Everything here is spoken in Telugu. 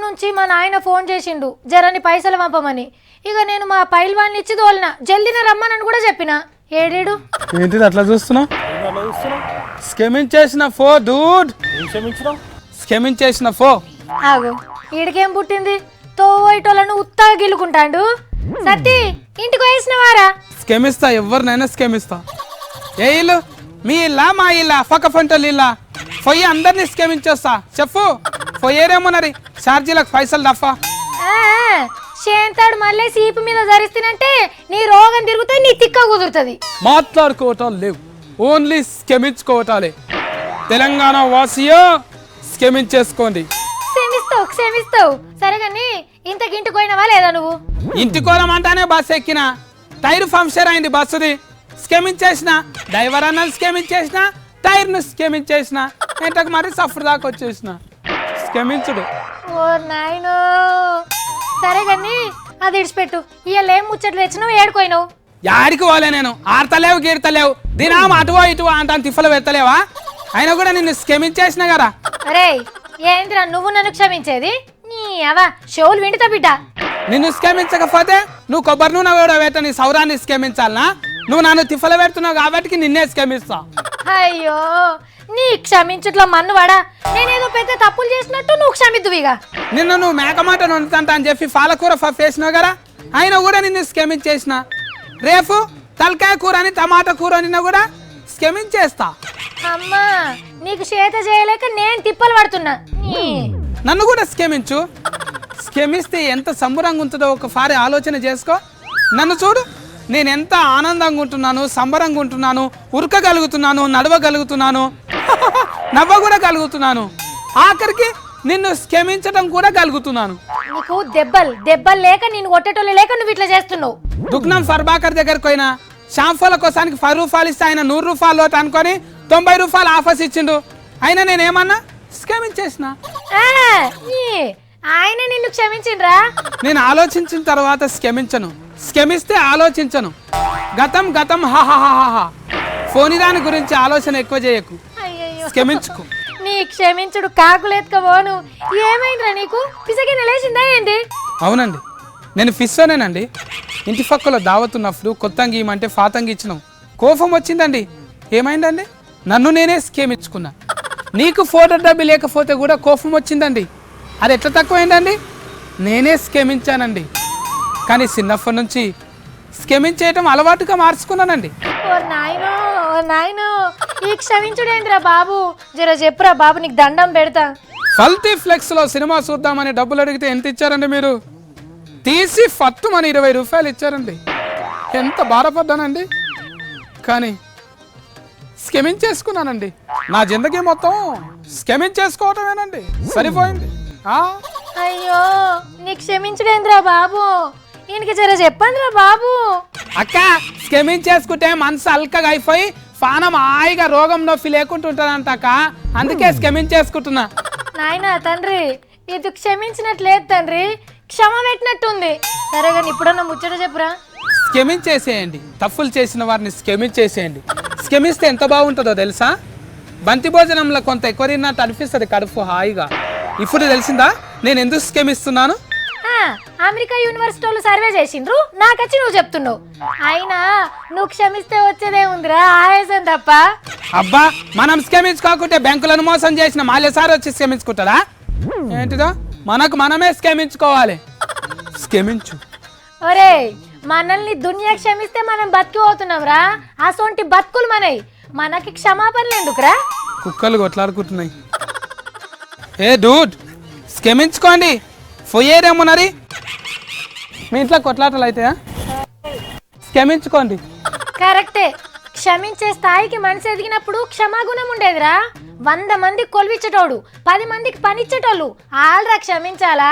నుంచి మా నాయన ఫోన్ చేసిండు జరని పైసలు పంపమని. ఇక నేను మా పైల్వాన్ని ఇచ్చి తోలిన జల్దిన రమ్మనని కూడా చెప్పిన. ఏడేడు ఏంటిది అట్లా చూస్తున్నావు? స్కెమించేసిన ఫో డూడ్, స్కెమించేసిన ఫో. ఆగు, ఈడికేం పుట్టింది? తోవైటోళ్ళను ఉత్తగా గిల్లుకుంటాడు. సత్తి ఇంటికి వేసిన వారా? స్కెమిస్తా, ఎవరినైనా స్కెమిస్తా. ఏ ఇల్లు? మీ ఇల్లా మా ఇల్లా? పక్క పంటలు ఇల్లా? పొయ్యి అందరినీ స్కెమించేస్తా. చెప్పు, పొయ్యేరేమోనరి ఛార్జీలకు పైసలు తప్ప. చేంతాడు మళ్ళీ సీపు మీద ధరిస్తున్నంటే నీ రోగం తిరుగుతుంది, నీ తిక్క కుదురుతుంది. మాట్లాడుకోవటాలు లేవు, ఓన్లీ స్కెమించుకోవటాలే. తెలంగాణ వాసియో స్కెమించేసుకోండి. క్షమిస్తావు క్షమిస్తావు సరే కానీ ఇంతకింటికి పోయినవా లేదా నువ్వు? ఇంటికోలమంటానే బస్సు ఎక్కిన, టైర్ పంక్చర్ అయింది బస్సుది, స్కెమించేసిన. డ్రైవర్ అన్నది స్కెమించేసిన, టైర్ను స్కెమించేసిన. ఇంతకు మరి సఫర్ దాకా వచ్చేసిన. స్కెమించుడు. ఓ నాయనో, సరే కానీ అది ఇడిచిపెట్టు. ఇవాళ ఏం ముచ్చట్లు తెచ్చినావు, ఏడుకోయినావు? యాడికి పోలే నేను. ఆడతలేవు గీడతలేవు, దినాం అటువో ఇటువో అంటాను, తిఫలు పెట్టలేవా? అయినా కూడా నిన్ను స్కెమించేసిన కదా. అరే ఏంటిరా నువ్వు నన్ను క్షమించేది? నీ అవా షోలు వింటుతా బిడ్డ. నిన్ను స్కెమించకపోతే నువ్వు కొబ్బరి నూనె కూడా పెట్ట, నీ సౌరాన్ని స్కెమించాలనా? నువ్వు నన్ను తిఫలు పెడుతున్నావు కాబట్టి నిన్నే స్కెమిస్తా. అయ్యో నీ క్షమించుట్లో మన్ను వాడా, నేనేదో పెద్ద తప్పులు చేసినట్టు నువ్వు క్షమిద్దువిగా. నిన్ను నువ్వు మేకమాటను వండుతంటా అని చెప్పి పాలకూర వేసినావు కదా, అయినా కూడా నిన్ను స్కెమించేసిన. రేపు తలకాయ కూర అని టమాటా కూర నిన్న కూడా స్కెమించేస్తా. అమ్మా నీకు చేత చేయలేక నేను తిప్పలు పడుతున్నా. నన్ను కూడా స్కెమించు. స్కెమిస్తే ఎంత సంబరంగా ఉంటుందో ఒకసారి ఆలోచన చేసుకో. నన్ను చూడు, నేను ఎంత ఆనందంగా ఉంటున్నాను, సంబరంగా ఉంటున్నాను, ఉరకగలుగుతున్నాను, నడవగలుగుతున్నాను, నవ్వ కూడా కలుగుతున్నాను. ఆఖరికి నిన్ను స్కెమించడం కూడా కలుగుతున్నాను. నీకు దెబ్బలు లేక నేను కొట్టేటోళ్ళు లేక నువ్వు ఇట్లా చేస్తున్నావు. దుగ్నం ఫర్బాకర్ దగ్గరకు పోయినా, షాంపూల కోసానికి 10 రూపాయలు ఇస్తే ఆయన 100 రూపాయలు లోటు అనుకొని 90 రూపాయలు ఆఫర్స్ ఇచ్చిండు. అయినా నేనేమన్నా స్కెమించేసిన. ఆయన నిన్ను క్షమించిండ్రా? నేను ఆలోచించిన తర్వాత స్కెమించను, స్కెమిస్తే ఆలోచించను. గతం గతం హాహాహాహా. ఫోని దాని గురించి ఆలోచన ఎక్కువ చేయకు, స్కెమించుకు. నీ క్షమించుడు కాకులేత్కపోను. ఏమైందిరా నీకు? పిసకిన లేచిందా ఏంటి? అవునండి, నేను ఫిస్సోనేనండి. ఇంటి పక్కలో దావతున్నప్పుడు కొత్తంగి ఇమ్మంటే ఫాతంగి ఇచ్చినాం. కోపం వచ్చిందండి. ఏమైందండి? నన్ను నేనే స్కెమించుకున్నా. నీకు ఫోటో డబ్బు లేకపోతే కూడా కోపం వచ్చిందండి. అది ఎట్లా తక్కువైందండి? నేనే స్కెమించానండి. కానీ చిన్నప్పటి నుంచి స్కెమించేయటం అలవాటుగా మార్చుకున్నానండి. ఓ నాయనో ఓ నాయనో, ఈ క్షమించుడేంద్రా బాబు? జర చెప్పురా బాబు, నీకు దండం పెడతా. ఫల్తీ ఫ్లెక్స్ లో సినిమా చూద్దామని డబ్బులు అడిగితే ఎంత ఇచ్చారండి మీరు? తీసి ఫత్తుమని 20 రూపాయలు ఇచ్చారండి. ఎంత బాధపడ్డానండి. కానీ స్కెమించేసుకున్నానండి. నా జిందగీ మొత్తం స్కెమించేసుకోవటమేనండి. సరిపోయింది. అయ్యో నీ క్షమించుడేంద్రా బాబు? ఈయనకి జర చెప్పండిరా బాబు. అక్క, స్కెమించేసుకుంటే మనసు అల్కగా అయిపోయి పానం హాయిగా రోగం నొప్పి లేకుండా ఉంటుందంట అక్క. అందుకే స్కెమించేసుకుంటున్నా. నాయనా తండ్రి, ఇది క్షమించినట్లేదు తండ్రి, క్షమ పెట్టినట్టుంది. సరే కానీ ఇప్పుడన్నా ముచ్చట చెప్పురా. స్కెమించేసేయండి. తప్పులు చేసిన వారిని స్కెమించేసేయండి. స్కెమిస్తే ఎంత బాగుంటుందో తెలుసా? బంతి భోజనంలో కొంత ఎక్కువ తిన్నట్టు అనిపిస్తుంది కడుపు హాయిగా. ఇప్పుడు తెలిసిందా నేను ఎందుకు స్కెమిస్తున్నాను? అమెరికా యూనివర్సిటీలో సర్వే చేసిండ్రు, నాకొచ్చి నువ్వు చెప్తున్నావు. అయినా నువ్వు క్షమిస్తే వచ్చేదే ఉందిరా, ఆయాసం తప్ప. అబ్బా, మనం స్కెమించుకోకుంటే బ్యాంకులను మోసం చేసిన మాల్యసారి వచ్చి స్కెమించుకుంటారా ఏంటిదో? మనకు మనమే స్కెమించుకోవాలి. స్కెమించు. ఒరే, మనల్ని దునియా క్షమిస్తే మనం బతికిపోతున్నాం రా. అసొంటి బతుకులు మనయి, మనకి క్షమాపణలు ఎందుకురా? కుక్కలు కొట్లాడుకుంటున్నాయి. ఏ డూడ్, స్కెమించుకోండి. పోయేరేమోనరి మీ ఇంట్లో కొట్లాటలు అయితే స్కెమించుకోండి. కరెక్టే. క్షమించే స్థాయికి మనసు ఎదిగినప్పుడు క్షమాగుణం ఉండేదిరా. 100 మందికి కొలువిచ్చేటోడు, 10 మందికి పనిచ్చేటోళ్ళు ఆల్రా క్షమించాలా?